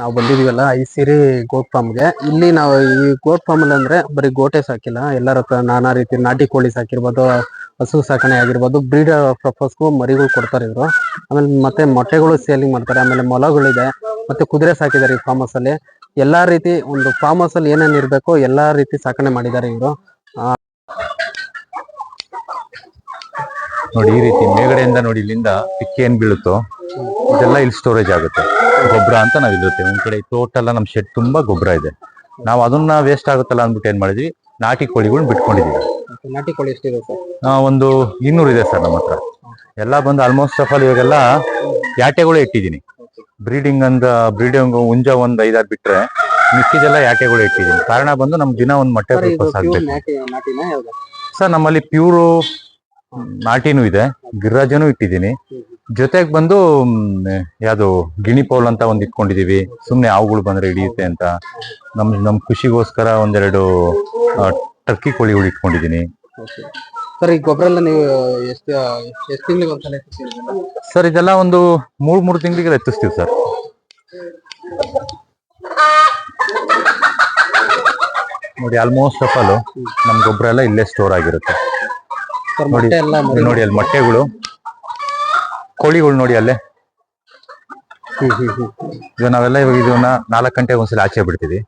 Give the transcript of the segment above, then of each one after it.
ನಾವು ಬಂದಿದೀವಲ್ಲ ಐಸಿರಿ ಗೋಟ್ ಫಾರ್ಮ್ಗೆ. ಇಲ್ಲಿ ನಾವು ಈ ಗೋಟ್ ಫಾರ್ಮ್ ಅಲ್ಲಿ ಅಂದ್ರೆ ಬರೀ ಗೋಟೆ ಸಾಕಿಲ್ಲ, ಎಲ್ಲರ ಹತ್ರ ನಾನಾ ರೀತಿ ನಾಟಿ ಕೋಳಿ ಸಾಕಿರ್ಬೋದು, ಹಸು ಸಾಕಣೆ ಆಗಿರ್ಬೋದು, ಬ್ರೀಡರ್ ಪರ್ಪಸ್ಗೂ ಮರಿಗಳು ಕೊಡ್ತಾರೆ ಇವರು. ಆಮೇಲೆ ಮತ್ತೆ ಮೊಟ್ಟೆಗಳು ಸೇಲಿಂಗ್ ಮಾಡ್ತಾರೆ. ಆಮೇಲೆ ಮೊಲಗಳಿದೆ, ಮತ್ತೆ ಕುದುರೆ ಸಾಕಿದ್ದಾರೆ ಈ ಫಾರ್ಮ್ ಹೌಸ್ ಅಲ್ಲಿ. ಎಲ್ಲಾ ರೀತಿ ಒಂದು ಫಾರ್ಮ್ ಹೌಸ್ ಅಲ್ಲಿ ಏನೇನ್ ಇರ್ಬೇಕು ಎಲ್ಲಾ ರೀತಿ ಸಾಕಣೆ ಮಾಡಿದ್ದಾರೆ ಇವರು. ನೋಡಿ ಈ ರೀತಿ ಮೇಗಡೆಯಿಂದ ನೋಡಿ ಇಲ್ಲಿಂದ ಪಿಕ್ಕಿ ಏನ್ ಬೀಳುತ್ತೋ ಇದೆಲ್ಲ ಇಲ್ಲಿ ಸ್ಟೋರೇಜ್ ಆಗುತ್ತೆ. ಗೊಬ್ಬರ ಅಂತ ನಾವ್ ಇಲ್ಲಿರುತ್ತೆ. ಒಂದ್ ಕಡೆ ಟೋಟಲ್ ನಮ್ ಶೆಡ್ ತುಂಬಾ ಗೊಬ್ಬರ ಇದೆ. ನಾವು ಅದನ್ನ ವೇಸ್ಟ್ ಆಗುತ್ತಲ್ಲ ಅಂದ್ಬಿಟ್ಟು ಏನ್ ಮಾಡಿದ್ವಿ, ನಾಟಿ ಕೋಳಿಗಳನ್ನ ಬಿಟ್ಕೊಂಡಿದೀವಿ. ನಾಟಿ ಕೋಳಿ ಎಷ್ಟಿದೆ ಸರ್? ಒಂದು 200 ಇದೆ ಸರ್ ನಮ್ಮ ಹತ್ರ. ಎಲ್ಲ ಬಂದು ಆಲ್ಮೋಸ್ಟ್ ಆಫ್ ಆಲ್ ಇವಾಗೆಲ್ಲ ಯಾಟೆಗಳು ಇಟ್ಟಿದ್ದೀನಿ. ಬ್ರೀಡಿಂಗ್ ಹುಂಜ ಒಂದ್ 5-6 ಬಿಟ್ರೆ ಮಿಕ್ಕಿದೆಲ್ಲ ಯಾಟೆಗಳು ಇಟ್ಟಿದ್ದೀನಿ. ಕಾರಣ ಬಂದು ನಮ್ ದಿನ ಒಂದ್ ಮೊಟ್ಟೆ ಪರ್ಪಸ್ ಆಗ್ಬೇಕು ಸರ್. ನಮ್ಮಲ್ಲಿ ಪ್ಯೂರು ನಾಟಿನೂ ಇದೆ, ಗಿರಿರಾಜನೂ ಇಟ್ಟಿದ್ದೀನಿ. ಜೊತೆಗೆ ಬಂದು ಯಾವ್ದು ಗಿಣಿ ಪೌಲ್ ಅಂತ ಒಂದ್ ಇಟ್ಕೊಂಡಿದೀವಿ, ಸುಮ್ನೆ ಹಾವುಗಳು ಬಂದ್ರೆ ಹಿಡಿಯುತ್ತೆ ಅಂತ. ನಮ್ ಖುಷಿಗೋಸ್ಕರ ಒಂದೆರಡು ಟರ್ಕಿ ಕೋಳಿಗಳು ಇಟ್ಕೊಂಡಿದೀನಿ ಸರ್. ಈ ಗೊಬ್ಬರ ಎಲ್ಲ ನೀವು ಎಷ್ಟು ತಿಂಗಳಿಗೆ ಒಂದ್ಸಲ ಸರ್? ಇದೆಲ್ಲ ಒಂದು 3 ತಿಂಗಳಿಗೆ ಎತ್ತಿಸ್ತೀವಿ ಸರ್. ನೋಡಿ ಆಲ್ಮೋಸ್ಟ್ ಆಫ್ ಆಲ್ ನಮ್ ಗೊಬ್ಬರ ಎಲ್ಲ ಇಲ್ಲೇ ಸ್ಟೋರ್ ಆಗಿರುತ್ತೆ. ನೋಡಿ ನೋಡಿ ಅಲ್ಲಿ ಮೊಟ್ಟೆಗಳು, ಕೋಳಿಗಳು ನೋಡಿ ಅಲ್ಲೇ. ಈಗ ನಾವೆಲ್ಲ ಇದನ್ನ 4 ಗಂಟೆಗೆ ಒಂದ್ಸಲ ಆಚೆ ಬಿಡ್ತೀವಿ.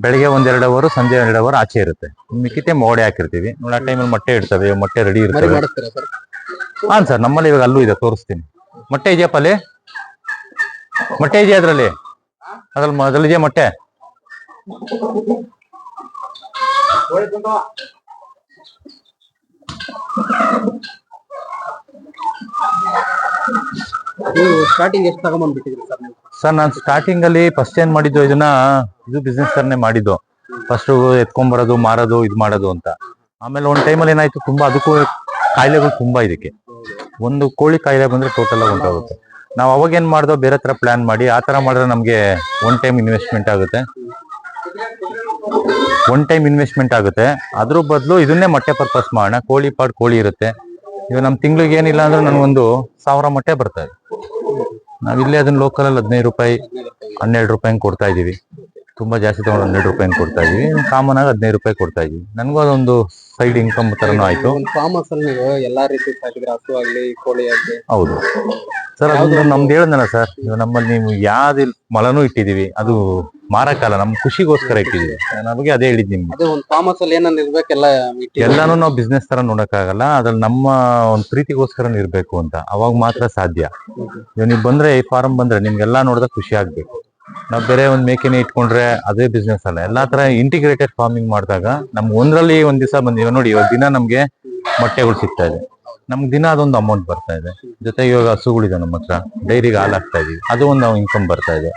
ಬೆಳಿಗ್ಗೆ 1-2 ಅವರ್, ಸಂಜೆ 2 ಅವರ್ ಆಚೆ ಇರುತ್ತೆ. ಮಿಕ್ಕಿತೆ ಮೋಡೆ ಹಾಕಿರ್ತೀವಿ. ನೋಡಿ ಆ ಟೈಮಲ್ಲಿ ಮೊಟ್ಟೆ ಇಡ್ತವೆ, ಮೊಟ್ಟೆ ರೆಡಿ ಇರ್ತವೆ. ಹಾ ಸರ್, ನಮ್ಮಲ್ಲಿ ಇವಾಗ ಅಲ್ಲೂ ಇದೆ, ತೋರಿಸ್ತೀನಿ. ಮೊಟ್ಟೆ ಇದೆಯಪ್ಪ ಅಲ್ಲಿ, ಮೊಟ್ಟೆ ಇದೆಯಾ ಅದ್ರಲ್ಲಿ? ಅದ್ರಲ್ಲಿದೆಯಾ ಮೊಟ್ಟೆ? ಸ್ಟಾರ್ಟಿಂಗ್ ಎಷ್ಟು ತಗೊಂಡ್ಬಂದ್ಬಿಟ್ಟಿದ್ರಿ ಸರ್ ನೀವು? ಸರ್ ನಾನು ಸ್ಟಾರ್ಟಿಂಗ್ ಅಲ್ಲಿ ಫಸ್ಟ್ ಏನ್ ಮಾಡಿದ್ದು, ಇದು ಬಿಸ್ನೆಸ್ ತರನೇ ಮಾಡಿದ್ದು. ಫಸ್ಟ್ ಎತ್ಕೊಂಡ್ಬರೋದು, ಮಾರೋದು, ಇದು ಮಾಡೋದು ಅಂತ. ಆಮೇಲೆ ಒಂದ್ ಟೈಮಲ್ಲಿ ಏನಾಯ್ತು, ತುಂಬಾ ಅದಕ್ಕೂ ಕಾಯಿಲೆಗಳು ತುಂಬಾ ಇದಕ್ಕೆ. ಒಂದು ಕೋಳಿ ಕಾಯಿಲೆ ಬಂದ್ರೆ ಟೋಟಲ್ ಆಗಿ ಉಂಟಾಗುತ್ತೆ. ನಾವು ಅವಾಗ ಏನ್ ಮಾಡ್ದೋ, ಬೇರೆ ತರ ಪ್ಲಾನ್ ಮಾಡಿ ಆ ತರ ಮಾಡಿದ್ರೆ ನಮ್ಗೆ ಒನ್ ಟೈಮ್ ಇನ್ವೆಸ್ಟ್ಮೆಂಟ್ ಆಗುತ್ತೆ. ಅದ್ರ ಬದಲು ಇದನ್ನೇ ಮೊಟ್ಟೆ ಪರ್ಪಸ್ ಮಾಡೋಣ. ಕೋಳಿ ಪಾಡ್ ಕೋಳಿ ಇರುತ್ತೆ. ಇವಾಗ ನಮ್ ತಿಂಗ್ಳಿಗೆ ಏನಿಲ್ಲ ಅಂದ್ರೆ ನನ್ಗೊಂದು 1000 ಮೊಟ್ಟೆ ಬರ್ತಾ ಇದೆ. ನಾವಿಲ್ಲೇ ಅದನ್ನ ಲೋಕಲ್ ಅಲ್ಲಿ 15 ರೂಪಾಯಿ, 12 ರೂಪಾಯಿ ಕೊಡ್ತಾ ಇದೀವಿ. ತುಂಬಾ ಜಾಸ್ತಿ ತಗೊಂಡು 12 ರೂಪಾಯಿ ಕೊಡ್ತಾ ಇದೀವಿ. ಕಾಮನ್ ಆಗಿ 15 ರೂಪಾಯಿ ಕೊಡ್ತಾ ಇದೀವಿ. ನನ್ಗೂ ಅದೊಂದು ಸೈಡ್ ಇನ್ಕಮ್ ತರನೂ ಆಯ್ತು. ಫಾರ್ಮ್ ಹೌಸ್ ಅಲ್ಲಿ ನೀವು ಎಲ್ಲಾ ರೀತಿ ಸಾಕಿದ್ರೆ, ಹಸು ಆಗ್ಲಿ, ಕೋಳಿ ಆಗ್ಲಿ? ಹೌದು ಸರ್, ಅದು ನಮ್ದು ಹೇಳಿದ್ನಲ್ಲ ಸರ್, ನಮ್ಮಲ್ಲಿ ನೀವು ಯಾವ್ದು ಮೊಲನೂ ಇಟ್ಟಿದೀವಿ. ಅದು ಮಾರಕ್ಕಲ್ಲ, ನಮ್ ಖುಷಿಗೋಸ್ಕರ ಇಟ್ಟಿದೀವಿ. ನಮಗೆ ಅದೇ ಹೇಳಿದ್ ನಿಮ್ಗೆ. ಅದೇ ಒಂದು ಫಾರ್ಮ್ ಹೌಸ್ ಅಲ್ಲಿ ಏನೇನ್ ಇರ್ಬೇಕೆಲ್ಲ ಎಲ್ಲಾನು ನಾವು ಬಿಸ್ನೆಸ್ ತರ ನೋಡಕ್ಕಾಗಲ್ಲ. ಅದ್ರಲ್ಲಿ ನಮ್ಮ ಒಂದು ಪ್ರೀತಿಗೋಸ್ಕರ ಇರ್ಬೇಕು ಅಂತ, ಅವಾಗ ಮಾತ್ರ ಸಾಧ್ಯ. ಇವಾಗ ನೀವು ಬಂದ್ರೆ, ಈ ಫಾರ್ಮ್ ಬಂದ್ರೆ ನಿಮ್ಗೆಲ್ಲಾ ನೋಡಿದಾಗ ಖುಷಿ ಆಗ್ಬೇಕು. ನಾವ್ ಬೇರೆ ಒಂದ್ ಮೇಕೆನೆ ಇಟ್ಕೊಂಡ್ರೆ ಅದೇ ಬಿಸ್ನೆಸ್ ಅಲ್ಲ. ಎಲ್ಲಾ ತರ ಇಂಟಿಗ್ರೇಟೆಡ್ ಫಾರ್ಮಿಂಗ್ ಮಾಡಿದಾಗ ನಮ್ಗೆ ಒಂದ್ರಲ್ಲಿ ಒಂದ್ ದಿವಸ ಬಂದಿವ ನೋಡಿ, ಇವಾಗ ದಿನ ನಮ್ಗೆ ಮೊಟ್ಟೆಗಳು ಸಿಗ್ತಾ ಇದೆ, ನಮ್ಗೆ ದಿನ ಅದೊಂದು ಅಮೌಂಟ್ ಬರ್ತಾ ಇದೆ. ಜೊತೆಗೆ ಇವಾಗ ಹಸುಗಳಿದೆ ನಮ್ಮ ಹತ್ರ, ಡೈರಿಗೆ ಹಾಲು ಹಾಕ್ತಾ ಇದೀವಿ, ಅದು ಒಂದು ಇನ್ಕಮ್ ಬರ್ತಾ ಇದೆ.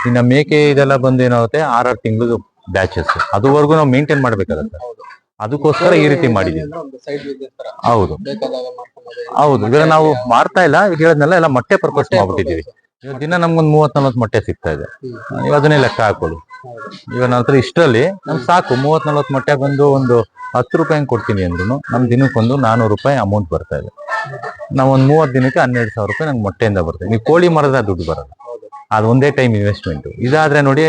ಇನ್ನ ಮೇಕೆ ಇದೆಲ್ಲ ಬಂದು ಏನಾಗುತ್ತೆ, 6 ತಿಂಗಳು ಬ್ಯಾಚಸ್, ಅದುವರೆಗೂ ನಾವು ಮೇಂಟೈನ್ ಮಾಡ್ಬೇಕಾಗತ್ತೆ. ಅದಕ್ಕೋಸ್ಕರ ಈ ರೀತಿ ಮಾಡಿದೀವಿ. ಹೌದು ಹೌದು, ಇವಾಗ ನಾವು ಮಾರ್ತಾ ಇಲ್ಲ, ಈಗ ಹೇಳದ್ನೆಲ್ಲ ಎಲ್ಲ ಮೊಟ್ಟೆ ಪರ್ಪಸ್ ಮಾಡ್ಬಿಟ್ಟಿದೀವಿ. ಇವಾಗ ದಿನ ನಮ್ಗೊಂದು 30-40 ಮೊಟ್ಟೆ ಸಿಗ್ತಾ ಇದೆ. ಇವಾಗ ಅದನ್ನೇ ಲೆಕ್ಕ ಹಾಕೊಳ್ಳಿ. ಇವಾಗ ನನ್ನ ಹತ್ರ ಇಷ್ಟರಲ್ಲಿ ನಮ್ಗೆ ಸಾಕು 30-40 ಮೊಟ್ಟೆ ಬಂದು ಒಂದು 10 ರೂಪಾಯಿ ಕೊಡ್ತೀನಿ ಅಂದ್ರೂ ನಮ್ ದಿನಕ್ಕೊಂದು 400 ರೂಪಾಯಿ ಅಮೌಂಟ್ ಬರ್ತಾ ಇದೆ. ನಾವ್ ಒಂದ್ 30 ದಿನಕ್ಕೆ 12,000 ರೂಪಾಯಿ ನಂಗೆ ಮೊಟ್ಟೆಯಿಂದ ಬರ್ತದೆ. ನೀವು ಕೋಳಿ ಮಾರದ ದುಡ್ಡು ಬರಲ್ಲ, ಅದು ಒಂದೇ ಟೈಮ್ ಇನ್ವೆಸ್ಟ್ಮೆಂಟ್. ಇದಾದ್ರೆ ನೋಡಿ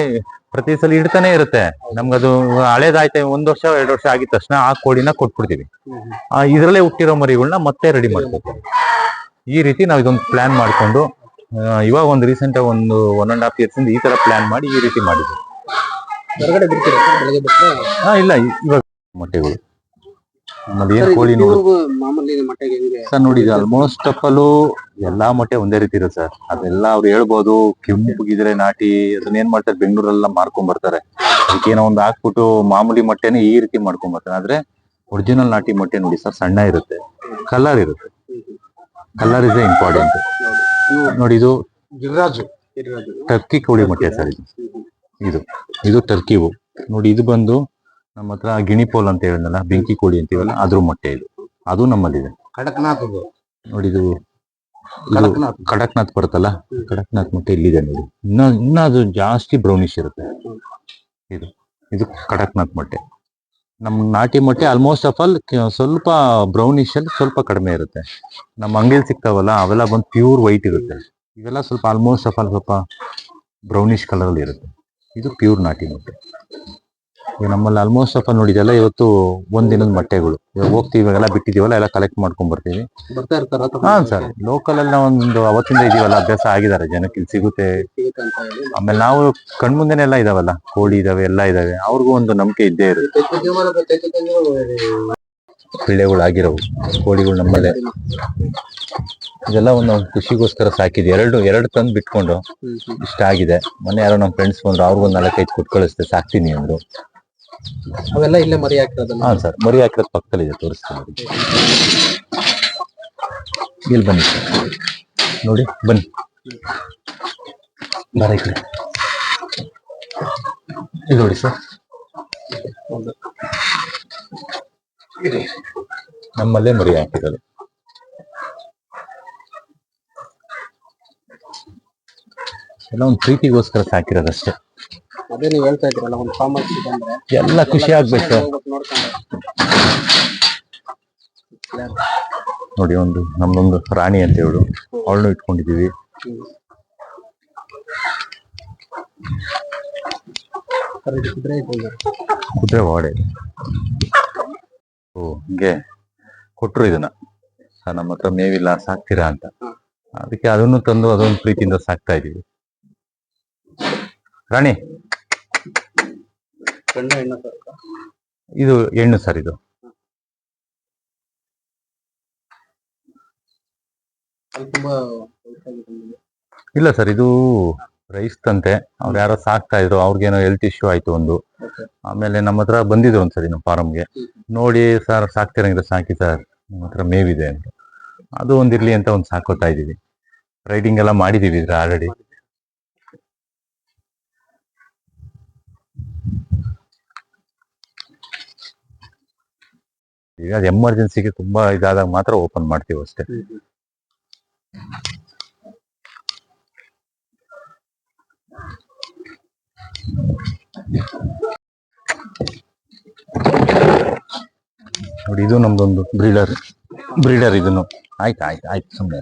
ಪ್ರತಿ ಸಲ ಇಡ್ತಾನೆ ಇರುತ್ತೆ. ನಮ್ಗದು ಹಳೇದಾಯ್ತು, 1 ವರ್ಷ 2 ವರ್ಷ ಆಗಿದ ತಕ್ಷಣ ಆ ಕೋಳಿನ ಕೊಟ್ಬಿಡ್ತೀವಿ. ಇದ್ರಲ್ಲೇ ಹುಟ್ಟಿರೋ ಮರಿಗಳನ್ನ ಮತ್ತೆ ರೆಡಿ ಮಾಡ್ಕೊತೀವಿ. ಈ ರೀತಿ ನಾವ್ ಇದೊಂದು ಪ್ಲಾನ್ ಮಾಡ್ಕೊಂಡು ಇವಾಗ ಒಂದು ರೀಸೆಂಟ್ ಒಂದು 1.5 years ಈ ತರ ಪ್ಲಾನ್ ಮಾಡಿ ಈ ರೀತಿ ಮಾಡಿದ್ವಿ. ಇಲ್ಲ, ಇವಾಗ ಮೊಟ್ಟೆಗಳು ಕೋಳಿ ಸರ್ ನೋಡಿ, ಆಲ್ಮೋಸ್ಟ್ ಅಪ್ಪಲು ಎಲ್ಲಾ ಮೊಟ್ಟೆ ಒಂದೇ ರೀತಿ ಇರುತ್ತೆ ಸರ್. ಅದೆಲ್ಲ ಅವ್ರು ಹೇಳ್ಬೋದು ಕೆಂಪುಗಿದ್ರೆ ನಾಟಿ, ಅದನ್ನ ಏನ್ ಮಾಡ್ತಾರೆ ಬೆಂಗಳೂರೆಲ್ಲ ಮಾರ್ಕೊಂಡ್ ಬರ್ತಾರೆ. ಅದಕ್ಕೇನೋ ಒಂದು ಹಾಕ್ಬಿಟ್ಟು ಮಾಮೂಲಿ ಮೊಟ್ಟೆನೆ ಈ ರೀತಿ ಮಾಡ್ಕೊಂಡ್ ಬರ್ತಾರೆ. ಆದ್ರೆ ಒರಿಜಿನಲ್ ನಾಟಿ ಮೊಟ್ಟೆ ನೋಡಿ ಸರ್, ಸಣ್ಣ ಇರುತ್ತೆ, ಕಲರ್ ಇರುತ್ತೆ. Colour is important. ನೋಡಿ ಇದು ಟರ್ಕಿ ಕೋಳಿ ಮೊಟ್ಟೆ ಸರ್. ಇದು ಟರ್ಕಿವು ನೋಡಿ. ಇದು ಬಂದು ನಮ್ಮ ಹತ್ರ ಗಿಣಿ ಪೋಲ್ ಅಂತ ಹೇಳಿದ್ನಲ್ಲ, ಬೆಂಕಿ ಕೋಳಿ ಅಂತೀವಲ್ಲ, ಅದ್ರ ಮೊಟ್ಟೆ ಇದು, ಅದು ನಮ್ಮಲ್ಲಿದೆ. ನೋಡಿ ಇದು ಕಡಕ್ನಾಥ್ ಬರುತ್ತಲ್ಲ, ಕಡಕ್ನಾಥ್ ಮೊಟ್ಟೆ ಇಲ್ಲಿದೆ ನೋಡಿ. ಇನ್ನ ಅದು ಜಾಸ್ತಿ ಬ್ರೌನಿಶ್ ಇರುತ್ತೆ. ಇದು ಕಡಕ್ನಾಥ್ ಮೊಟ್ಟೆ. ನಮ್ ನಾಟಿ ಮೊಟ್ಟೆ ಆಲ್ಮೋಸ್ಟ್ ಆಫ್ ಆಲ್ ಸ್ವಲ್ಪ ಬ್ರೌನಿಶ್ ಅಲ್ಲಿ ಸ್ವಲ್ಪ ಕಡಿಮೆ ಇರುತ್ತೆ. ನಮ್ಮ ಅಂಗಡಿಲಿ ಸಿಗ್ತಾವಲ್ಲ ಅವೆಲ್ಲ ಬಂದು ಪ್ಯೂರ್ ವೈಟ್ ಇರುತ್ತೆ. ಇವೆಲ್ಲ ಸ್ವಲ್ಪ ಆಲ್ಮೋಸ್ಟ್ ಆಫ್ ಆಲ್ ಸ್ವಲ್ಪ ಬ್ರೌನಿಶ್ ಕಲರ್ ಅಲ್ಲಿ ಇರುತ್ತೆ. ಇದು ಪ್ಯೂರ್ ನಾಟಿ ಮೊಟ್ಟೆ. ಈಗ ನಮ್ಮಲ್ಲಿ ಆಲ್ಮೋಸ್ಟ್ ಸ್ವಲ್ಪ ನೋಡಿದೆಲ್ಲ ಇವತ್ತು ಒಂದಿನದ ಮೊಟ್ಟೆಗಳು ಇವಾಗ ಹೋಗ್ತೀವಿ, ಇವಾಗೆಲ್ಲ ಬಿಟ್ಟಿದೀವಲ್ಲ ಎಲ್ಲ ಕಲೆಕ್ಟ್ ಮಾಡ್ಕೊಂಡ್ ಬರ್ತೀವಿ. ಬರ್ತಾ ಇರ್ತಾರ ಹಾ ಸರ್, ಲೋಕಲ್ ಅಲ್ಲಿ ಒಂದು ಅವತ್ತಿಂದ ಇದೀವಲ್ಲ, ಅಭ್ಯಾಸ ಆಗಿದ್ದಾರೆ ಜನಕ್ಕೆ, ಇಲ್ಲಿ ಸಿಗುತ್ತೆ. ಅಂತ ಹೇಳಿ ಆಮೇಲೆ ನಾವು ಕಣ್ಮುಂದೆನೆ ಎಲ್ಲ ಇದಾವಲ್ಲ, ಕೋಳಿ ಇದಾವೆ, ಎಲ್ಲ ಇದಾವೆ, ಅವ್ರಿಗೂ ಒಂದು ನಂಬಿಕೆ ಇದ್ದೇ ಇರುತ್ತೆ. ಪಿಳ್ಳೆಗಳಾಗಿರೋವು ಕೋಳಿಗಳು ನಮ್ಮಲ್ಲೇ. ಇದೆಲ್ಲ ಒಂದು ಖುಷಿಗೋಸ್ಕರ ಸಾಕಿದ್ವಿ. ಎರಡು ತಂದು ಬಿಟ್ಕೊಂಡು ಇಷ್ಟ ಆಗಿದೆ. ಮೊನ್ನೆ ಯಾರೋ ನಮ್ಮ ಫ್ರೆಂಡ್ಸ್ ಬಂದ್ರು, ಅವ್ರಿಗೊಂದು 4-5 ಕೊಟ್ಟು ಕಳಿಸ್ತೆ, ಸಾಕ್ತೀನಿ ಅಂದ್ರು. ಅವೆಲ್ಲ ಇಲ್ಲೇ ಮರಿ ಹಾಕಿರೋದಲ್ಲ? ಹಾ ಸರ್, ಮರಿ ಹಾಕಿರೋದು ಪಕ್ಕದಲ್ಲಿ ಇದೆ, ತೋರಿಸ್ತೀನಿ. ಇಲ್ಲಿ ಬನ್ನಿ ಸರ್, ನೋಡಿ ಬನ್ನಿ, ಬರ ಈ ಕಡೆ. ಇದು ನೋಡಿ ಸರ್, ನಮ್ಮಲ್ಲೇ ಮರಿ ಹಾಕಿರೋದು. ಎಲ್ಲ ಒಂದು ಪ್ರೀತಿಗೋಸ್ಕರ ಸಾಕಿರೋದಷ್ಟೇ. ಅದೇ ನೀವು ಹೇಳ್ತಾ ಇದ್ರಲ್ಲ, ಒಂದು ಫಾರ್ಮ್ ಅಂದ್ರೆ ಎಲ್ಲ ಖುಷಿ ಆಗ್ಬೇಕು. ನೋಡಿ, ನಮ್ದೊಂದು ರಾಣಿ ಅಂತ ಹೇಳು, ಅವಳನ್ನು ಇಟ್ಕೊಂಡಿದೀವಿ. ಕುದುರೆ ವಾಡೆ. ಓ, ಹಿಂಗೆ ಕೊಟ್ರು ಇದನ್ನ, ನಮ್ಮ ಹತ್ರ ಮೇವಿಲ್ಲ, ಸಾಕ್ತೀರಾ ಅಂತ. ಅದಕ್ಕೆ ಅದನ್ನು ತಂದು ಅದೊಂದು ಪ್ರೀತಿಯಿಂದ ಸಾಕ್ತಾ ಇದೀವಿ. ರಾಣಿ ಇದು ಹೆಣ್ಣು ಸರ್. ಇದು ಇಲ್ಲ ಸರ್, ಇದು ರೈಸ್ ತಂತೆ. ಅವ್ರು ಯಾರೋ ಸಾಕ್ತಾ ಇದ್ರು, ಅವ್ರಿಗೇನೋ ಹೆಲ್ತ್ ಇಶ್ಯೂ ಆಯ್ತು ಒಂದು. ಆಮೇಲೆ ನಮ್ಮ ಹತ್ರ ಬಂದಿದ್ರು ಒಂದ್ಸರಿ ನಮ್ಮ ಫಾರಮ್ಗೆ, ನೋಡಿ ಸರ್ ಸಾಕ್ತಿರಂಗಿದ್ರೆ ಸಾಕಿ ಸರ್, ನಮ್ಮ ಹತ್ರ ಮೇವಿದೆ ಅಂತ. ಅದು ಒಂದಿರ್ಲಿ ಅಂತ ಒಂದು ಸಾಕೋತಾ ಇದೀವಿ. ರೈಡಿಂಗ್ ಎಲ್ಲ ಮಾಡಿದೀವಿ ಇದ್ರ ಆಲ್ರೆಡಿ. ಈಗ ಅದು ಎಮರ್ಜೆನ್ಸಿಗೆ ತುಂಬಾ ಇದಾದಾಗ ಮಾತ್ರ ಓಪನ್ ಮಾಡ್ತೀವಿ ಅಷ್ಟೇ. ನೋಡಿ, ಇದು ನಮ್ದೊಂದು ಬ್ರೀಡರ್ ಇದನ್ನು. ಆಯ್ತು ಸುಮ್ಮನೆ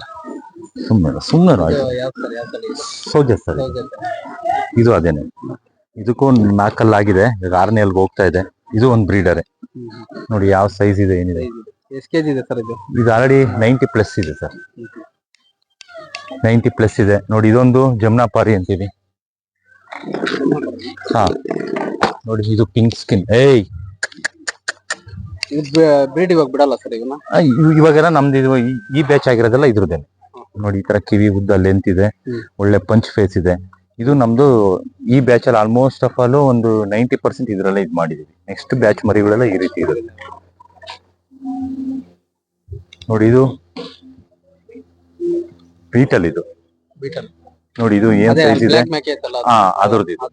ಆಯ್ತು. ಸೋಜ ಸರ್, ಇದು ಅದೇನೆ. ಇದಕ್ಕೂ 4 ಆಗಿದೆ, ಈಗ 6ನೇ ಹೋಗ್ತಾ ಇದೆ. ಇದು ಒಂದು ಬ್ರೀಡರೇ. ನೋಡಿ ಯಾವ ಸೈಜ್ ಇದೆ, ಏನಿದೆ. ಎಷ್ಟು ಕೆಜಿ ಇದೆ ಸರ್ ಇದು? ಇದು ಆಲ್ರೆಡಿ 90+ ಇದೆ ಸರ್, 90+ ಇದೆ. ನೋಡಿ, ಇದೊಂದು ಜಮ್ನಾಪಾರಿ ಅಂತೀವಿ. ಹಾ ನೋಡಿ, ಇದು ಪಿಂಕ್ ಸ್ಕಿನ್. ಬ್ರೀಡ್ ಇವಾಗ ಬಿಡಲ್ಲ ಸರ್ ಇವನ್ನ? ಇವಾಗೆಲ್ಲ ನಮ್ದು ಇದು ಈ ಬ್ಯಾಚ್ ಆಗಿರೋದೆಲ್ಲ ಇದ್ರದ್ದೇನೆ. ನೋಡಿ, ಈ ತರ ಕಿವಿ ಉದ್ದ ಲೆಂತ್ ಇದೆ, ಒಳ್ಳೆ ಪಂಚ್ ಫೇಸ್ ಇದೆ. ಇದು ನಮ್ದು ಈ ಬ್ಯಾಚ್ ಅಲ್ಲಿ ಆಲ್ಮೋಸ್ಟ್ ಆಫ್ ಆಲ್ ಒಂದು 90% ಇದ್ರಲ್ಲೇ ಇದು ಮಾಡಿದೀವಿ. ನೆಕ್ಸ್ಟ್ ಬ್ಯಾಚ್ ಮರಿಗಳೆಲ್ಲ ಈ ರೀತಿ ಇರುತ್ತೆ. ನೋಡಿ, ಇದು ಬೀಟಲ್. ಇದು ನೋಡಿ, ಇದು ಏನ್ ಸೈಜ್ ಇದೆ. ಹಾ, ಅದ್ರದ್ದು ಇದು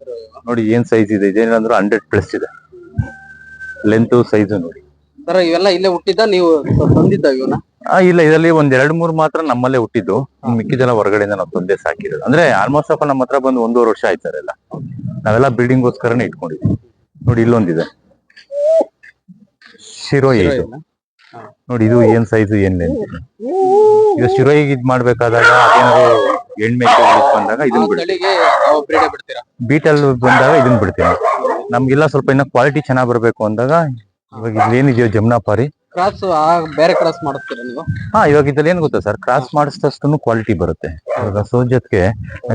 ನೋಡಿ ಏನ್ ಸೈಜ್ ಇದೆ. ಇದೇನಂದ್ರೆ 100+ ಇದೆ ಲೆಂತ್ ಸೈಜ್. ನೋಡಿ ಸರ್, ಇವೆಲ್ಲ ಇಲ್ಲೇ ಹುಟ್ಟಿದ್ದ, ನೀವು ತಂದಿದ್ದ ಇವನ್ನ? ಇಲ್ಲ, ಇದರಲ್ಲಿ 1-2-3 ಮಾತ್ರ ನಮ್ಮಲ್ಲೇ ಹುಟ್ಟಿದ್ದು. ಮಿಕ್ಕಿದೆಲ್ಲ ಹೊರಗಡೆಯಿಂದ ನಾವು ತಂದೆ ಸಾಕಿರೋದು. ಅಂದ್ರೆ ಆಲ್ಮೋಸ್ಟ್ ಆಫ್ ನಮ್ಮ ಹತ್ರ ಬಂದು 1.5 ವರ್ಷ ಆಯ್ತು ಸರ್. ಎಲ್ಲ ನಾವೆಲ್ಲ ಬ್ರೀಡಿಂಗ್ಗೋಸ್ಕರನೇ ಇಟ್ಕೊಂಡಿದ್ವಿ. ನೋಡಿ, ಇಲ್ಲೊಂದಿದೆ ಶಿರೋಯಿ. ಇದು ನೋಡಿ, ಇದು ಏನ್ ಸೈಜ್, ಏನ್ ಲೆಂತ್. ಈಗ ಶಿರೋಯಿಗೆ ಇದ್ ಮಾಡ್ಬೇಕಾದಾಗ ಅದೇನಾದ್ರು ಹೆಣ್ಮೇಕೆ ಬಂದಾಗ ಇದನ್ನ ಬಿಡ್ತೀವಿ. ಬೀಟಲ್ ಬಂದಾಗ ಇದನ್ನ ಬಿಡ್ತೀನಿ. ನಮ್ಗೆಲ್ಲ ಸ್ವಲ್ಪ ಇನ್ನ ಕ್ವಾಲಿಟಿ ಚೆನ್ನಾಗ್ ಬರ್ಬೇಕು ಅಂದಾಗ ಇವಾಗ ಇದೇನಿದೆಯೋ ಜಮ್ನಾಪಾರಿ ಕ್ರಾಸ್, ಬೇರೆ ಕ್ರಾಸ್ ಮಾಡಿಸ್ತೀರಾ ನೀವು? ಹಾ, ಇವಾಗ ಇದ್ರಲ್ಲಿ ಏನ್ ಗೊತ್ತಾ ಸರ್, ಕ್ರಾಸ್ ಮಾಡಿಸಿದಷ್ಟು ಕ್ವಾಲಿಟಿ ಬರುತ್ತೆ. ಇವಾಗ ಸೋಜತ್ಗೆ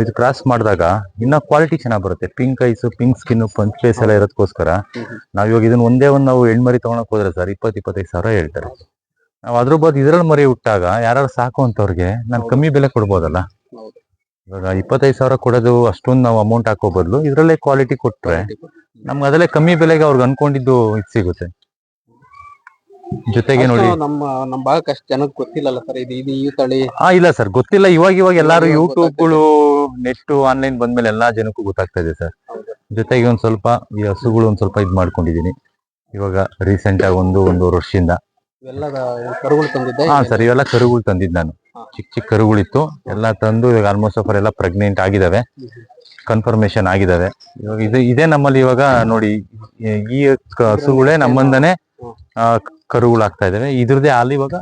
ಇದು ಕ್ರಾಸ್ ಮಾಡಿದಾಗ ಇನ್ನ ಕ್ವಾಲಿಟಿ ಚೆನ್ನಾಗ್ ಬರುತ್ತೆ. Pink eyes, pink skin, punch face ಎಲ್ಲ ಇರೋದಕ್ಕೋಸ್ಕರ ನಾವ್ ಇವಾಗ ಇದನ್ನ ಒಂದೇ ನಾವು ಹೆಣ್ಮರಿ ತಗೊಳಕ್ ಹೋದ್ರೆ ಸರ್ 20-25 ಸಾವಿರ ಹೇಳ್ತಾರೆ. ನಾವು ಅದ್ರ ಬದ್ ಇದ್ರಲ್ಲಿ ಮರಿ ಹುಟ್ಟಾಗ ಯಾರು ಸಾಕುವಂತವ್ರಿಗೆ ನಾನು ಕಮ್ಮಿ ಬೆಲೆ ಕೊಡ್ಬೋದಲ್ಲ. ಇವಾಗ 25 ಸಾವಿರ ಕೊಡೋದು ಅಷ್ಟೊಂದು ನಾವು ಅಮೌಂಟ್ ಹಾಕೋ ಬದಲು ಇದ್ರಲ್ಲೇ ಕ್ವಾಲಿಟಿ ಕೊಟ್ರೆ ನಮ್ಗೆ ಅದರಲ್ಲೇ ಕಮ್ಮಿ ಬೆಲೆಗೆ ಅವ್ರಿಗೆ ಅನ್ಕೊಂಡಿದ್ದು ಇದು ಸಿಗುತ್ತೆ. ಜೊತೆಗೆ ನೋಡಿ, ನಮ್ಮ ಭಾಗಕ್ಕೆ ಅಷ್ಟು ಜನಕ್ಕೆ ಗೊತ್ತಿಲ್ಲಲ್ಲ ಸರ್ ಇದು ಈ ತಳಿ. ಇಲ್ಲ ಸರ್, ಗೊತ್ತಿಲ್ಲ. ಇವಾಗ ಎಲ್ಲಾರು ಯೂಟ್ಯೂಬ್ಗಳು, ನೆಟ್, ಆನ್ಲೈನ್ ಬಂದ್ಮೇಲೆ ಎಲ್ಲಾ ಜನಕ್ಕೂ ಗೊತ್ತಾಗ್ತಾ ಇದೆ ಸರ್. ಜೊತೆಗೆ ಒಂದ್ ಸ್ವಲ್ಪ ಈ ಹಸುಗಳು ಒಂದ್ ಸ್ವಲ್ಪ ಇದ್ ಮಾಡ್ಕೊಂಡಿದೀನಿ ಇವಾಗ ರೀಸೆಂಟ್ ಆಗಿ 1-1.5 ವರ್ಷದಿಂದ. ಕರುಗಳು ತಂದಿದ್ದೆ? ಹಾ ಸರ್, ಇವೆಲ್ಲ ಕರುಗಳು ತಂದಿದ್ದು ನಾನು. ಚಿಕ್ಕ ಕರುಗಳಿತ್ತು, ಎಲ್ಲ ತಂದು ಇವಾಗ ಆಲ್ಮೋಸ್ಟ್ ಆಫ್ ಎಲ್ಲ ಪ್ರೆಗ್ನೆಂಟ್ ಆಗಿದಾವೆ, ಕನ್ಫರ್ಮೇಶನ್ ಆಗಿದಾವೆ. ಇವಾಗ ಇದೇ ನಮ್ಮಲ್ಲಿ ಇವಾಗ ನೋಡಿ, ಈ ಹಸುಗಳೇ ನಮ್ಮಂದನೆ ಕರುಗಳಾಗ್ತಾ ಇದಾವೆ. ಇದ್ರದ್ದೇ ಹಾಲು ಇವಾಗ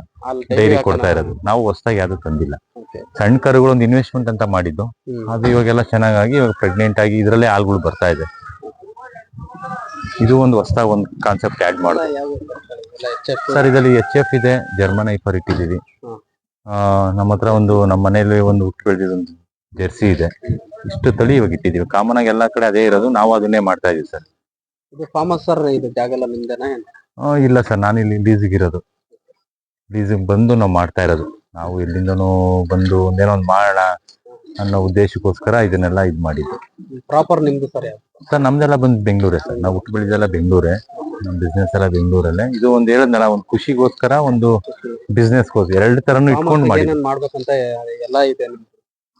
ಡೈರಿ ಕೊಡ್ತಾ ಇರೋದು. ನಾವು ಹೊಸದಾಗಿ ಯಾವ್ದು ತಂದಿಲ್ಲ. ಸಣ್ಣ ಕರುಗಳು ಒಂದು ಇನ್ವೆಸ್ಟ್ಮೆಂಟ್ ಅಂತ ಮಾಡಿದ್ದು, ಅದು ಇವಾಗೆಲ್ಲ ಚೆನ್ನಾಗಾಗಿ ಇವಾಗ ಪ್ರೆಗ್ನೆಂಟ್ ಆಗಿ ಇದ್ರಲ್ಲೇ ಹಾಲುಗಳು ಬರ್ತಾ ಇದೆ. ಇದು ಒಂದು ಹೊಸದಾಗಿ ಒಂದು ಕಾನ್ಸೆಪ್ಟ್ ಆಡ್ ಮಾಡೋದು ಸರ್. ಇದರಲ್ಲಿ HF ಇದೆ, ಜರ್ಮನ್ ಐಫರ್ ಇಟ್ಟಿದ್ದೀವಿ. ನಮ್ಮ ಹತ್ರ ನಮ್ಮ ಮನೆಯಲ್ಲಿ ಒಂದು ಹುಟ್ಟು ಬೆಳೆದಿದ್ದು ಒಂದು ಜೆರ್ಸಿ ಇದೆ. ಇಷ್ಟು ತಳಿ ಇವಾಗ ಇಟ್ಟಿದ್ದೀವಿ. ಕಾಮನ್ ಆಗಿ ಎಲ್ಲಾ ಕಡೆ ಅದೇ ಇರೋದು, ನಾವು ಅದನ್ನೇ ಮಾಡ್ತಾ ಇದೀವಿ ಸರ್. ಇದು ಫಾರ್ಮಸ್ ಸರ್, ಇದು ಜಾಗ ಎಲ್ಲ ನಿಮ್ದೇನಾ? ಇಲ್ಲ ಸರ್, ನಾನು ಇಲ್ಲಿ ಲೀಸಿಗೆ ಇರೋದು. ಲೀಸಿಗೆ ಬಂದು ನಾವು ಮಾಡ್ತಾ ಇರೋದು. ನಾವು ಎಲ್ಲಿಂದನೂ ಬಂದು ಒಂದೇನೋ ಒಂದು ಮಾಡೋಣ ಅನ್ನೋ ಉದ್ದೇಶಕ್ಕೋಸ್ಕರ ಇದನ್ನೆಲ್ಲ ಇದು ಮಾಡಿದ್ವಿ. ಪ್ರಾಪರ್ ನಿಮ್ದು ಸರ್? ಸರ್ ನಮ್ದೆಲ್ಲ ಬಂದು ಬೆಂಗಳೂರೇ ಸರ್. ನಾವು ಹುಟ್ಟು ಬೆಳೆದೆಲ್ಲ ಬೆಂಗಳೂರೇ, ನಮ್ಮ ಬಿಸ್ನೆಸ್ ಎಲ್ಲ ಬೆಂಗಳೂರಲ್ಲೇ. ಇದು ಒಂದು ಹೇಳಿದ್ನಲ್ಲ, ಒಂದು ಖುಷಿಗೋಸ್ಕರ, ಒಂದು ಬಿಸ್ನೆಸ್ಗೋಸ್ಕರ, ಎರಡು ತರನು ಇಟ್ಕೊಂಡು ಮಾಡಿ ಮಾಡ್ಬೇಕಂತ ಎಲ್ಲ ಇದೆ.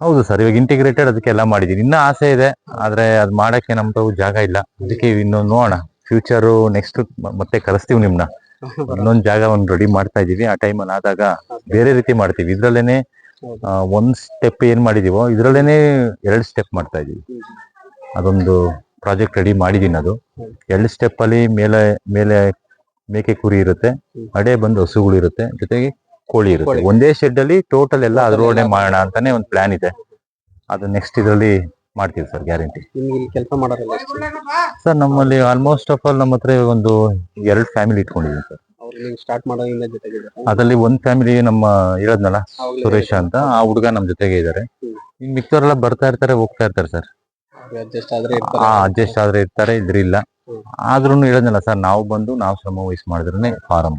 ಹೌದು ಸರ್, ಇವಾಗ ಇಂಟಿಗ್ರೇಟೆಡ್ ಅದಕ್ಕೆಲ್ಲ ಮಾಡಿದೀನಿ. ಇನ್ನ ಆಸೆ ಇದೆ, ಆದ್ರೆ ಅದ್ ಮಾಡಕ್ಕೆ ನಮ್ ತಾವು ಜಾಗ ಇಲ್ಲ. ಅದಕ್ಕೆ ಇನ್ನು ನೋಡೋಣ, ಫ್ಯೂಚರು ನೆಕ್ಸ್ಟ್ ಮತ್ತೆ ಕರೆಸ್ತೀವಿ ನಿಮ್ನ. ಇನ್ನೊಂದ್ ಜಾಗ ಒಂದು ರೆಡಿ ಮಾಡ್ತಾ ಇದೀವಿ. ಆ ಟೈಮಲ್ಲಿ ಆದಾಗ ಬೇರೆ ರೀತಿ ಮಾಡ್ತೀವಿ. ಇದ್ರಲ್ಲೇನೆ ಒಂದ್ ಸ್ಟೆಪ್ ಏನ್ ಮಾಡಿದೀವೋ ಇದ್ರಲ್ಲೇನೆ 2 ಸ್ಟೆಪ್ ಮಾಡ್ತಾ ಇದೀವಿ. ಅದೊಂದು ಪ್ರಾಜೆಕ್ಟ್ ರೆಡಿ ಮಾಡಿದೀನಿ. ಅದು 2 ಸ್ಟೆಪ್ ಅಲ್ಲಿ ಮೇಲೆ ಮೇಕೆ ಕುರಿ ಇರುತ್ತೆ, ಅಡೆ ಬಂದು ಹಸುಗಳು ಇರುತ್ತೆ, ಜೊತೆಗೆ ಕೋಳಿ ಇರುತ್ತೆ. ಒಂದೇ ಶೆಡ್ ಅಲ್ಲಿ ಟೋಟಲ್ ಎಲ್ಲ ಅದ್ರೊಳಗೆ ಮಾಡೋಣ ಅಂತಾನೆ ಒಂದು ಪ್ಲಾನ್ ಇದೆ. ಅದು ನೆಕ್ಸ್ಟ್ ಇದರಲ್ಲಿ ಮಾಡ್ತೀವಿ ಸರ್, ಗ್ಯಾರಂಟಿ. ಕೆಲಸ ಮಾಡೋದಿಲ್ಲ ಸರ್ ನಮ್ಮಲ್ಲಿ ಆಲ್ಮೋಸ್ಟ್ ಆಫ್ ಆಲ್ ನಮ್ಮ ಹತ್ರ ಒಂದು 2 ಫ್ಯಾಮಿಲಿ ಇಟ್ಕೊಂಡಿದೀವಿ ಸರ್. ಸ್ಟಾರ್ಟ್ ಮಾಡೋದ್ರಿಂದ ಜೊತೆಗೆ ಅದರಲ್ಲಿ ಒಂದು ಫ್ಯಾಮಿಲಿ ನಮ್ಮ ಇರೋದ್ನಲ್ಲ ಸುರೇಶ ಅಂತ, ಆ ಹುಡುಗ ನಮ್ ಜೊತೆಗೆ ಇದ್ದಾರೆ. ಇನ್ ಮಿಕ್ತವರೆಲ್ಲ ಬರ್ತಾ ಇರ್ತಾರೆ, ಹೋಗ್ತಾ ಇರ್ತಾರೆ ಸರ್. ಅಡ್ಜಸ್ಟ್ ಆದ್ರೆ ಇರ್ತಾರೆ, ಇದ್ರಿಲ್ಲ. ಆದ್ರೂ ಹೇಳದ್ನಲ್ಲ ಸರ್, ನಾವು ಬಂದು ನಾವು ಶ್ರಮ ವಹಿಸಿ ಮಾಡಿದ್ರೆ ಫಾರಂ.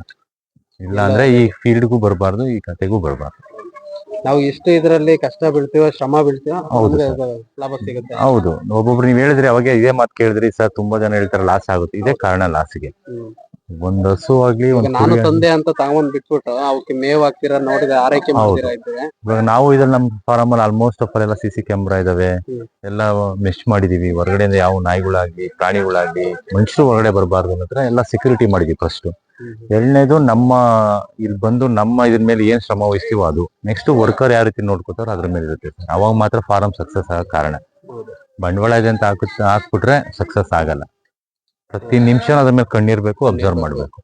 ಇಲ್ಲ ಅಂದ್ರೆ ಈ ಫೀಲ್ಡ್ಗೂ ಬರಬಾರ್ದು, ಈ ಕತೆಗೂ ಬರಬಾರ್ದು. ನಾವು ಎಷ್ಟು ಇದರಲ್ಲಿ ಕಷ್ಟ ಬೀಳ್ತೀವೋ, ಶ್ರಮ ಬೀಳ್ತೀವೋ, ಲಾಭ ಸಿಗುತ್ತೆ. ಹೌದು, ಒಬ್ಬೊಬ್ರು ನೀವ್ ಹೇಳಿದ್ರಿ ಅವಾಗ ಇದೇ ಮಾತು ಕೇಳಿದ್ರಿ ಸರ್. ತುಂಬಾ ಜನ ಹೇಳ್ತಾರೆ ಲಾಸ್ ಆಗುತ್ತೆ. ಇದೇ ಕಾರಣ ಲಾಸಿಗೆ. ಒಂದ್ ಹಸು ಆಗ್ಲಿ, ನಾನು ತಂದೆ ಅಂತ ತಗೊಂಡ್ ಬಿಟ್ಬಿಟ್ಟು ಅವಕ್ಕೆ ಮೇವ್ ಹಾಕ್ತಿರ ನೋಡಿದ ಆರೈಕೆ ಮಾಡ್ತೀರಾ ಇದ್ರೆ. ಇವಾಗ ನಾವು ಇದ್ರಲ್ಲಿ ನಮ್ ಫಾರಂ ಅಲ್ಲಿ ಆಲ್ಮೋಸ್ಟ್ ಆಫ್ ಎಲ್ಲ CC ಕ್ಯಾಮ್ರಾ ಇದಾವೆ, ಎಲ್ಲ ಮೆಶ್ ಮಾಡಿದೀವಿ. ಹೊರಗಡೆಯಿಂದ ಯಾವ ನಾಯಿಗಳಾಗ್ಲಿ, ಪ್ರಾಣಿಗಳಾಗ್ಲಿ, ಮನುಷ್ಯರು ಹೊರಗಡೆ ಬರಬಾರ್ದು ಅನ್ನೋದ್ರ ಎಲ್ಲ ಸೆಕ್ಯೂರಿಟಿ ಮಾಡಿದೀವಿ ಫಸ್ಟ್. ಎರಡನೇದು, ನಮ್ಮ ಇಲ್ಲಿ ಬಂದು ನಮ್ಮ ಇದ್ರ ಮೇಲೆ ಏನ್ ಶ್ರಮ ವಹಿಸ್ತೀವೋ ಅದು. ನೆಕ್ಸ್ಟ್ ವರ್ಕರ್ ಯಾವ ರೀತಿ ನೋಡ್ಕೋತಾರೋ ಅದ್ರ ಮೇಲೆ ಇರುತ್ತೆ. ಅವಾಗ ಮಾತ್ರ ಫಾರಂ ಸಕ್ಸಸ್ ಆಗೋ ಕಾರಣ. ಬಂಡವಾಳ ಇದೆ ಅಂತ ಹಾಕ್ಬಿಟ್ರೆ ಸಕ್ಸಸ್ ಆಗಲ್ಲ. ಪ್ರತಿ ನಿಮಿಷ ಅದ್ರ ಮೇಲೆ ಕಣ್ಣಿರ್ಬೇಕು, ಅಬ್ಸರ್ವ್ ಮಾಡ್ಬೇಕು.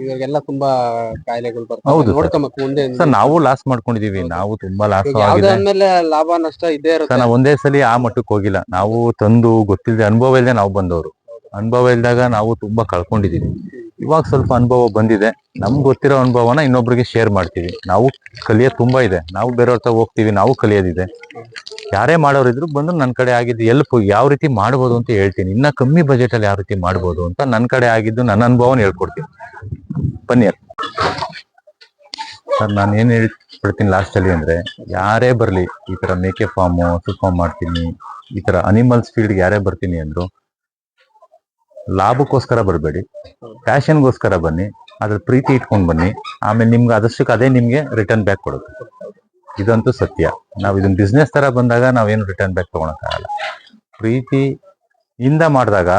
ಇವಾಗೆಲ್ಲ ತುಂಬಾ ಕಾಯಿಲೆಗಳು ಬರ್ತವೆ. ಹೌದು ಮುಂದೆ ಸರ್, ನಾವು ಲಾಸ್ ಮಾಡ್ಕೊಂಡಿದೀವಿ. ನಾವು ತುಂಬಾ ಲಾಸ್ ಆಗಿದೆ. ಲಾಭ ನಷ್ಟ ಇದೇ ಇರುತ್ತೆ. ನಾವು ಒಂದೇ ಸಲ ಆ ಮಟ್ಟಕ್ಕೆ ಹೋಗಿಲ್ಲ. ನಾವು ತಂದು ಗೊತ್ತಿಲ್ಲದೆ, ಅನುಭವ ಇಲ್ಲದೆ ನಾವು ಬಂದವರು. ಅನುಭವ ಇಲ್ದಾಗ ನಾವು ತುಂಬಾ ಕಳ್ಕೊಂಡಿದೀವಿ. ಇವಾಗ ಸ್ವಲ್ಪ ಅನುಭವ ಬಂದಿದೆ. ನಮ್ಗೆ ಗೊತ್ತಿರೋ ಅನುಭವನ ಇನ್ನೊಬ್ರಿಗೆ ಶೇರ್ ಮಾಡ್ತೀವಿ. ನಾವು ಕಲಿಯೋದು ತುಂಬಾ ಇದೆ. ನಾವು ಬೇರೆಯವ್ರ ಹತ್ರ ಹೋಗ್ತೀವಿ, ನಾವು ಕಲಿಯೋದಿದೆ. ಯಾರೇ ಮಾಡೋರಿದ್ರು ಬಂದು ನನ್ನ ಕಡೆ ಆಗಿದ್ದು ಎಲ್ಪ್ ಯಾವ ರೀತಿ ಮಾಡ್ಬೋದು ಅಂತ ಹೇಳ್ತೀನಿ. ಇನ್ನ ಕಮ್ಮಿ ಬಜೆಟ್ ಅಲ್ಲಿ ಯಾವ ರೀತಿ ಮಾಡ್ಬೋದು ಅಂತ ನನ್ನ ಕಡೆ ಆಗಿದ್ದು ನನ್ನ ಅನುಭವನ ಹೇಳ್ಕೊಡ್ತೀನಿ. ಬನ್ನಿ ಸರ್, ನಾನು ಏನ್ ಹೇಳ್ಬಿಡ್ತೀನಿ ಲಾಸ್ಟ್ ಅಲ್ಲಿ ಅಂದ್ರೆ, ಯಾರೇ ಬರ್ಲಿ ಈ ತರ ಮೇಕೆ ಫಾರ್ಮ್, ಹಸು ಫಾರ್ಮ್ ಮಾಡ್ತೀನಿ, ಈ ತರ ಅನಿಮಲ್ಸ್ ಫೀಲ್ಡ್ಗೆ ಯಾರೇ ಬರ್ತೀನಿ ಅಂದ್ರು ಲಾಭಕ್ಕೋಸ್ಕರ ಬರಬೇಡಿ, ಪ್ಯಾಷನ್ಗೋಸ್ಕರ ಬನ್ನಿ. ಅದ್ರ ಪ್ರೀತಿ ಇಟ್ಕೊಂಡ್ ಬನ್ನಿ. ಆಮೇಲೆ ನಿಮ್ಗೆ ಅದಷ್ಟಕ್ಕೆ ಅದೇ ನಿಮ್ಗೆ ರಿಟರ್ನ್ ಬ್ಯಾಕ್ ಕೊಡುತ್ತೆ. ಇದಂತೂ ಸತ್ಯ. ನಾವ್ ಇದನ್ನ ಬಿಸ್ನೆಸ್ ತರ ಬಂದಾಗ ನಾವೇನು ರಿಟರ್ನ್ ಬ್ಯಾಕ್ ತಗೊಳಕ್ಕಾಗಲ್ಲ. ಪ್ರೀತಿಯಿಂದ ಮಾಡಿದಾಗ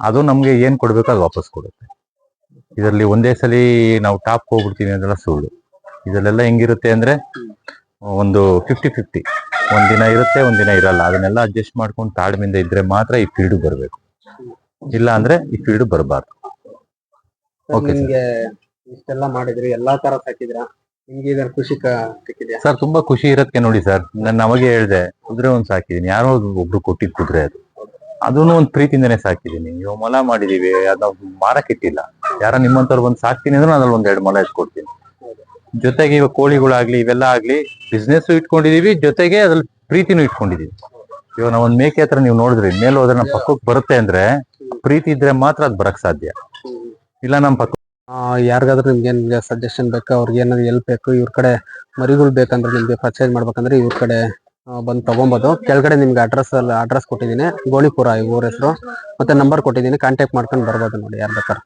ಅದು ನಮ್ಗೆ ಏನ್ ಕೊಡ್ಬೇಕು ಅದು ವಾಪಸ್ ಕೊಡುತ್ತೆ. ಇದರಲ್ಲಿ ಒಂದೇ ಸಲಿ ನಾವು ಟಾಪ್ ಹೋಗ್ಬಿಡ್ತೀವಿ ಅದೆಲ್ಲ ಸುಳ್ಳು. ಇದರಲ್ಲೆಲ್ಲ ಹೆಂಗಿರುತ್ತೆ ಅಂದ್ರೆ, ಒಂದು 50-50. ಒಂದಿನ ಇರುತ್ತೆ, ಒಂದಿನ ಇರಲ್ಲ. ಅದನ್ನೆಲ್ಲ ಅಡ್ಜಸ್ಟ್ ಮಾಡ್ಕೊಂಡು ತಾಳ್ಮೆಯಿಂದ ಇದ್ರೆ ಮಾತ್ರ ಈ ಫೀಲ್ಡ್ ಬರ್ಬೇಕು. ಇಲ್ಲ ಅಂದ್ರೆ ಈ ಫೀಲ್ಡ್ ಬರಬಾರ್ದು. ನಿಮ್ಗೆ ಇಷ್ಟೆಲ್ಲ ಮಾಡಿದ್ರಿ, ಎಲ್ಲಾ ತರ ಸಾಕಿದ್ರ, ನಿಮ್ಗೆ ಇದರ ಖುಷಿ ಸಿಕ್ಕಿದ್ಯಾ ಸರ್? ತುಂಬಾ ಖುಷಿ ಇರತ್ತೆ ನೋಡಿ ಸರ್. ನಾನು ಅವಾಗೆ ಹೇಳ್ದೆ, ಕುದುರೆ ಒಂದ್ ಸಾಕಿದೀನಿ. ಯಾರೋ ಒಬ್ರು ಕೊಟ್ಟಿದ್ ಕುದುರೆ ಅದು. ಅದನ್ನು ಒಂದ್ ಪ್ರೀತಿಯಿಂದನೇ ಸಾಕಿದೀನಿ. ಇವಾಗ ಮೊಲ ಮಾಡಿದೀವಿ, ಅದ್ ಮಾರಕ್ಕಿಟ್ಟಿಲ್ಲ. ಯಾರ ನಿಮ್ಮಂತವ್ರು ಬಂದ್ ಸಾಕ್ತೀನಿ ಅಂದ್ರೆ ಅದ್ರಲ್ಲಿ 1-2 ಮೊಲ ಎತ್ಕೊಡ್ತೀನಿ. ಜೊತೆಗೆ ಇವಾಗ ಕೋಳಿಗಳಾಗ್ಲಿ, ಇವೆಲ್ಲ ಆಗ್ಲಿ, ಬಿಸ್ನೆಸ್ ಇಟ್ಕೊಂಡಿದೀವಿ, ಜೊತೆಗೆ ಅದ್ರಲ್ಲಿ ಪ್ರೀತಿನೂ ಇಟ್ಕೊಂಡಿದೀವಿ. ಇವಾಗ ನಾವ್ ಒಂದ್ ಮೇಕೆ ಹತ್ರ ನೀವು ನೋಡಿದ್ರಿ, ಮೇಲೆ ಹೋದ್ರೆ ನಮ್ ಪಕ್ಕಕ್ಕೆ ಬರುತ್ತೆ ಅಂದ್ರೆ ಪ್ರೀತಿ ಇದ್ರೆ ಮಾತ್ರ ಅದ್ ಬರಕ್ ಸಾಧ್ಯ. ಇಲ್ಲ ನಮ್ ಪಕ್ಕ ಯಾರಿಗಾದ್ರೂ ನಿಮ್ಗೆ ಸಜೆಷನ್ ಬೇಕಾ, ಅವ್ರಿಗೆ ಏನಾದ್ರು ಹೆಲ್ಪ್ ಬೇಕು, ಇವ್ರ ಕಡೆ ಮರಿಗಳು ಬೇಕಂದ್ರೆ, ನಿಮ್ಗೆ ಪರ್ಚೇಸ್ ಮಾಡ್ಬೇಕಂದ್ರೆ ಇವ್ರ ಕಡೆ ಬಂದು ತಗೊಬೋದು. ಕೆಳಗಡೆ ನಿಮ್ಗೆ ಅಡ್ರೆಸ್ ಕೊಟ್ಟಿದ್ದೀನಿ, ಗೋಣಿಪುರ ಊರ ಹೆಸರು, ಮತ್ತೆ ನಂಬರ್ ಕೊಟ್ಟಿದ್ದೀನಿ. ಕಾಂಟ್ಯಾಕ್ಟ್ ಮಾಡ್ಕೊಂಡು ಬರ್ಬೋದು ನೋಡಿ, ಯಾರು ಬೇಕಾದ್ರೆ.